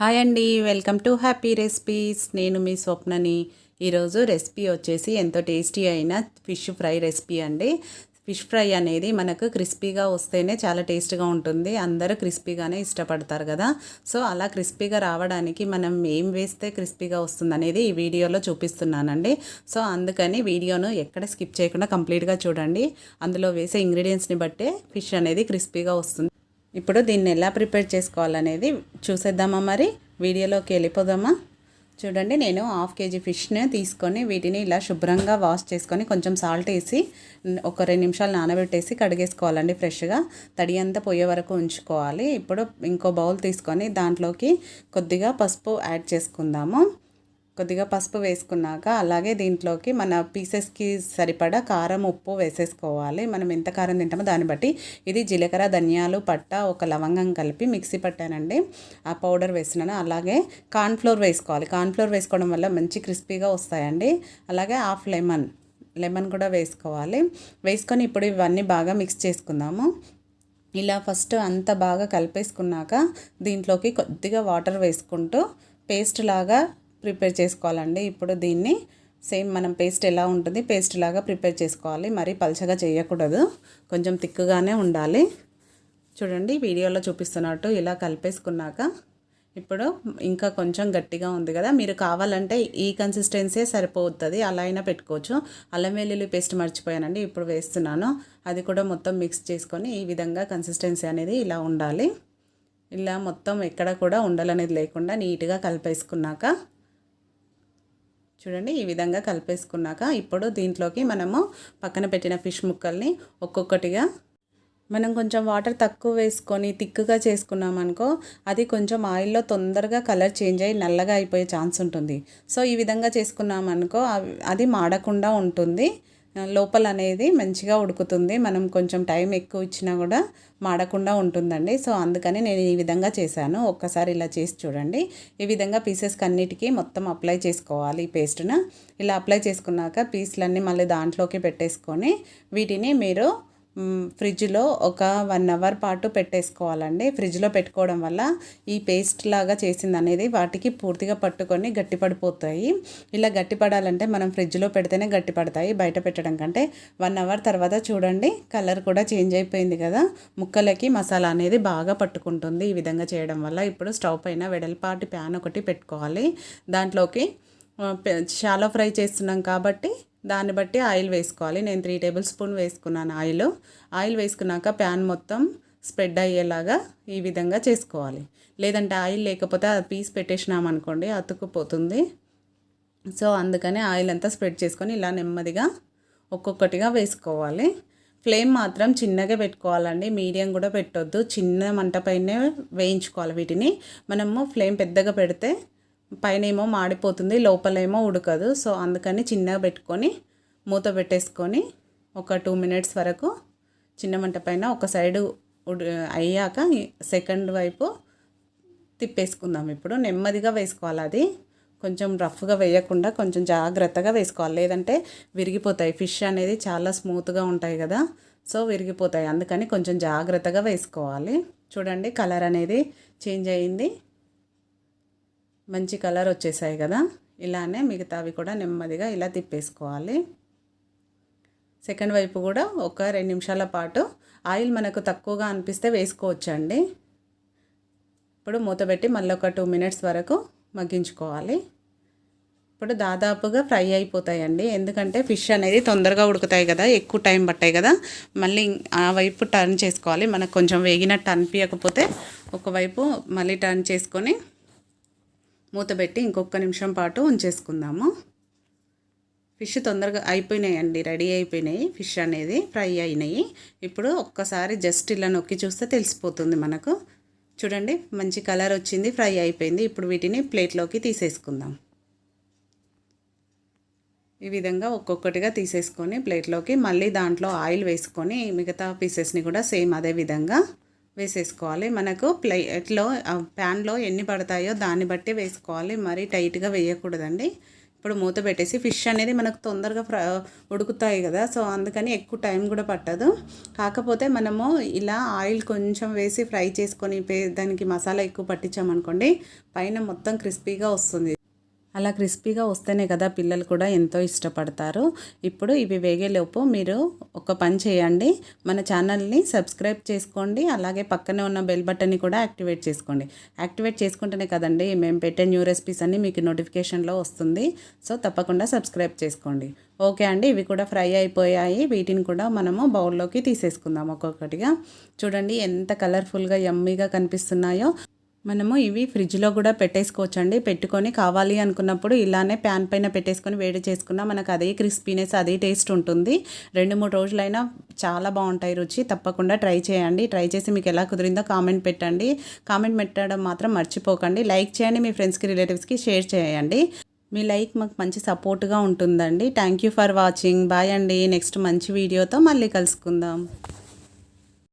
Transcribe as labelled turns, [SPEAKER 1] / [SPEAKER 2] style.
[SPEAKER 1] Hi అండి, welcome to happy recipes. నేను మీ స్వప్నని. ఈరోజు రెసిపీ వచ్చేసి ఎంతో టేస్టీ అయిన ఫిష్ ఫ్రై రెసిపీ అండి. ఫిష్ ఫ్రై అనేది మనకు క్రిస్పీగా వస్తేనే చాలా టేస్ట్గా ఉంటుంది. అందరూ క్రిస్పీగానే ఇష్టపడతారు కదా. సో అలా క్రిస్పీగా రావడానికి మనం ఏం వేస్తే క్రిస్పీగా వస్తుంది అనేది ఈ వీడియోలో చూపిస్తున్నానండి. సో అందుకని వీడియోను ఎక్కడ స్కిప్ చేయకుండా కంప్లీట్గా చూడండి. అందులో వేసే ఇంగ్రీడియంట్స్ని బట్టే ఫిష్ అనేది క్రిస్పీగా వస్తుంది. ఇప్పుడు దీన్ని ఎలా ప్రిపేర్ చేసుకోవాలనేది చూసేద్దామా? మరి వీడియోలోకి వెళ్ళిపోదామా? చూడండి, నేను 1/2 kg ఫిష్ని తీసుకొని వీటిని ఇలా శుభ్రంగా వాష్ చేసుకొని కొంచెం సాల్ట్ వేసి ఒక 2 నిమిషాలు నానబెట్టేసి కడిగేసుకోవాలండి. ఫ్రెష్గా తడి అంతా పోయే వరకు ఉంచుకోవాలి. ఇప్పుడు ఇంకో బౌల్ తీసుకొని దాంట్లోకి కొద్దిగా పసుపు యాడ్ చేసుకుందాము. కొద్దిగా పసుపు వేసుకున్నాక అలాగే దీంట్లోకి మన పీసెస్కి సరిపడా కారం, ఉప్పు వేసేసుకోవాలి. మనం ఎంత కారం తింటామో దాన్ని బట్టి. ఇది జీలకర్ర, ధనియాలు, పట్ట, ఒక లవంగం కలిపి మిక్సీ పట్టానండి. ఆ పౌడర్ వేసినాను. అలాగే కార్న్ఫ్లోర్ వేసుకోవాలి. కార్న్ఫ్లోర్ వేసుకోవడం వల్ల మంచి క్రిస్పీగా వస్తాయండి. అలాగే హాఫ్ లెమన్ కూడా వేసుకోవాలి. వేసుకొని ఇప్పుడు ఇవన్నీ బాగా మిక్స్ చేసుకుందాము. ఇలా ఫస్ట్ అంతా బాగా కలిపేసుకున్నాక దీంట్లోకి కొద్దిగా వాటర్ వేసుకుంటూ పేస్ట్ లాగా ప్రిపేర్ చేసుకోవాలండి. ఇప్పుడు దీన్ని సేమ్ మనం పేస్ట్ ఎలా ఉంటుంది పేస్ట్ లాగా ప్రిపేర్ చేసుకోవాలి. మరీ పల్చగా చేయకూడదు, కొంచెం తిక్కుగానే ఉండాలి. చూడండి, వీడియోలో చూపిస్తున్నట్టు ఇలా కలిపేసుకున్నాక ఇప్పుడు ఇంకా కొంచెం గట్టిగా ఉంది కదా. మీరు కావాలంటే ఈ కన్సిస్టెన్సీ సరిపోతుంది, అలా అయినా పెట్టుకోవచ్చు. అల్లం వెల్లుల్లి పేస్ట్ మర్చిపోయానండి, ఇప్పుడు వేస్తున్నాను. అది కూడా మొత్తం మిక్స్ చేసుకొని ఈ విధంగా కన్సిస్టెన్సీ అనేది ఇలా ఉండాలి. ఇలా మొత్తం ఎక్కడ కూడా ఉండలనేది లేకుండా నీట్గా కలిపేసుకున్నాక చూడండి, ఈ విధంగా కలిపేసుకున్నాక ఇప్పుడు దీంట్లోకి మనము పక్కన పెట్టిన ఫిష్ ముక్కల్ని ఒక్కొక్కటిగా మనం కొంచెం వాటర్ తక్కువ వేసుకొని థిక్గా చేసుకున్నామనుకో అది కొంచెం ఆయిల్లో తొందరగా కలర్ చేంజ్ అయ్యి నల్లగా అయిపోయే ఛాన్స్ ఉంటుంది. సో ఈ విధంగా చేసుకున్నామనుకో అది మాడకుండా ఉంటుంది, లోపల అనేది మంచిగా ఉడుకుతుంది. మనం కొంచెం టైం ఎక్కువ ఇచ్చినా కూడా మాడకుండా ఉంటుందండి. సో అందుకని నేను ఈ విధంగా చేశాను. ఒక్కసారి ఇలా చేసి చూడండి. ఈ విధంగా పీసెస్కి అన్నిటికీ మొత్తం అప్లై చేసుకోవాలి ఈ పేస్ట్ను. ఇలా అప్లై చేసుకున్నాక పీస్లన్నీ మళ్ళీ దాంట్లోకి పెట్టేసుకొని వీటిని మీరు ఫ్రిడ్జ్లో ఒక 1 అవర్ పాటు పెట్టేసుకోవాలండి. ఫ్రిడ్జ్లో పెట్టుకోవడం వల్ల ఈ పేస్ట్ లాగా చేసింది అనేది వాటికి పూర్తిగా పట్టుకొని గట్టిపడిపోతాయి. ఇలా గట్టిపడాలంటే మనం ఫ్రిడ్జ్లో పెడితేనే గట్టిపడతాయి, బయట పెట్టడం కంటే. 1 అవర్ తర్వాత చూడండి, కలర్ కూడా చేంజ్ అయిపోయింది కదా. ముక్కలకి మసాలా అనేది బాగా పట్టుకుంటుంది ఈ విధంగా చేయడం వల్ల. ఇప్పుడు స్టవ్ పైన వెడల్పాటి ప్యాన్ ఒకటి పెట్టుకోవాలి. దాంట్లోకి షాలో ఫ్రై చేస్తున్నాం కాబట్టి దాన్ని బట్టి ఆయిల్ వేసుకోవాలి. నేను 3 టేబుల్ స్పూన్ వేసుకున్నాను ఆయిల్ వేసుకున్నాక ప్యాన్ మొత్తం స్ప్రెడ్ అయ్యేలాగా ఈ విధంగా చేసుకోవాలి. లేదంటే ఆయిల్ లేకపోతే అది పీస్ పెట్టేసినామనుకోండి అతుక్కుపోతుంది. సో అందుకని ఆయిల్ అంతా స్ప్రెడ్ చేసుకొని ఇలా నెమ్మదిగా ఒక్కొక్కటిగా వేసుకోవాలి. ఫ్లేమ్ మాత్రం చిన్నగా పెట్టుకోవాలండి, మీడియం కూడా పెట్టొద్దు. చిన్న మంట పైనే వేయించుకోవాలి వీటిని. మనము ఫ్లేమ్ పెద్దగా పెడితే పైన ఏమో మాడిపోతుంది, లోపలేమో ఉడకదు. సో అందుకని చిన్నగా పెట్టుకొని మూత పెట్టేసుకొని ఒక 2 మినిట్స్ వరకు చిన్న మంట పైన ఒక సైడు అయ్యాక సెకండ్ వైపు తిప్పేసుకుందాం. ఇప్పుడు నెమ్మదిగా వేసుకోవాలి, అది కొంచెం రఫ్గా వేయకుండా కొంచెం జాగ్రత్తగా వేసుకోవాలి, లేదంటే విరిగిపోతాయి. ఫిష్ అనేది చాలా స్మూత్గా ఉంటాయి కదా, సో విరిగిపోతాయి. అందుకని కొంచెం జాగ్రత్తగా వేసుకోవాలి. చూడండి, కలర్ అనేది చేంజ్ అయ్యింది, మంచి కలర్ వచ్చేసాయి కదా. ఇలానే మిగతావి కూడా నెమ్మదిగా ఇలా తిప్పేసుకోవాలి. సెకండ్ వైపు కూడా ఒక 2 నిమిషాల పాటు ఆయిల్ మనకు తక్కువగా అనిపిస్తే వేసుకోవచ్చండి. ఇప్పుడు మూత పెట్టి మళ్ళీ ఒక 2 మినిట్స్ వరకు మగ్గించుకోవాలి. ఇప్పుడు దాదాపుగా ఫ్రై అయిపోతాయండి, ఎందుకంటే ఫిష్ అనేది తొందరగా ఉడుకుతాయి కదా, ఎక్కువ టైం పట్టాయి కదా. మళ్ళీ ఆ వైపు టర్న్ చేసుకోవాలి. మనకు కొంచెం వేగినట్టు అనిపించకపోతే ఒకవైపు మళ్ళీ టర్న్ చేసుకొని మూత పెట్టి ఇంకొక నిమిషం పాటు ఉంచేసుకుందాము. ఫిష్ తొందరగా అయిపోయినాయండి, రెడీ అయిపోయినాయి. ఫిష్ అనేది ఫ్రై అయినాయి. ఇప్పుడు ఒక్కసారి జస్ట్ ఇలా నొక్కి చూస్తే తెలిసిపోతుంది మనకు. చూడండి, మంచి కలర్ వచ్చింది, ఫ్రై అయిపోయింది. ఇప్పుడు వీటిని ప్లేట్లోకి తీసేసుకుందాం. ఈ విధంగా ఒక్కొక్కటిగా తీసేసుకొని ప్లేట్లోకి మళ్ళీ దాంట్లో ఆయిల్ వేసుకొని మిగతా పీసెస్ని కూడా సేమ్ అదే విధంగా వేసేసుకోవాలి. మనకు ప్లేట్లో ప్యాన్లో ఎన్ని పడతాయో దాన్ని బట్టి వేసుకోవాలి, మరీ టైట్గా వేయకూడదండి. ఇప్పుడు మూత పెట్టేసి ఫిష్ అనేది మనకు తొందరగా ఉడుకుతాయి కదా, సో అందుకని ఎక్కువ టైం కూడా పట్టదు. కాకపోతే మనము ఇలా ఆయిల్ కొంచెం వేసి ఫ్రై చేసుకొని దానికి మసాలా ఎక్కువ పట్టించామనుకోండి పైన మొత్తం క్రిస్పీగా వస్తుంది. అలా క్రిస్పీగా వస్తేనే కదా పిల్లలు కూడా ఎంతో ఇష్టపడతారు. ఇప్పుడు ఇవి వేగేలోపు మీరు ఒక పని చేయండి, మన ఛానల్ని సబ్స్క్రైబ్ చేసుకోండి, అలాగే పక్కనే ఉన్న బెల్ బటన్ని కూడా యాక్టివేట్ చేసుకోండి. యాక్టివేట్ చేసుకుంటేనే కదండి మేము పెట్టే న్యూ రెసిపీస్ అన్నీ మీకు నోటిఫికేషన్లో వస్తుంది. సో తప్పకుండా సబ్స్క్రైబ్ చేసుకోండి. ఓకే అండి, ఇవి కూడా ఫ్రై అయిపోయాయి. వీటిని కూడా మనము బౌల్లోకి తీసేసుకుందాం ఒక్కొక్కటిగా. చూడండి ఎంత కలర్ఫుల్గా యమ్మీగా కనిపిస్తున్నాయో. మనము ఇవి ఫ్రిడ్జ్లో కూడా పెట్టేసుకోవచ్చండి. పెట్టుకొని కావాలి అనుకున్నప్పుడు ఇలానే ప్యాన్ పైన పెట్టేసుకొని వేడి చేసుకున్నా మనకు అదే క్రిస్పీనెస్ అదే టేస్ట్ ఉంటుంది. 2-3 రోజులైనా చాలా బాగుంటాయి రుచి. తప్పకుండా ట్రై చేయండి. ట్రై చేసి మీకు ఎలా కుదిరిందో కామెంట్ పెట్టండి. కామెంట్ పెట్టడం మాత్రం మర్చిపోకండి. లైక్ చేయండి, మీ ఫ్రెండ్స్కి రిలేటివ్స్కి షేర్ చేయండి. మీ లైక్ మాకు మంచి సపోర్ట్గా ఉంటుందండి. Thank you for watching. Bye అండి. నెక్స్ట్ మంచి వీడియోతో మళ్ళీ కలుసుకుందాం.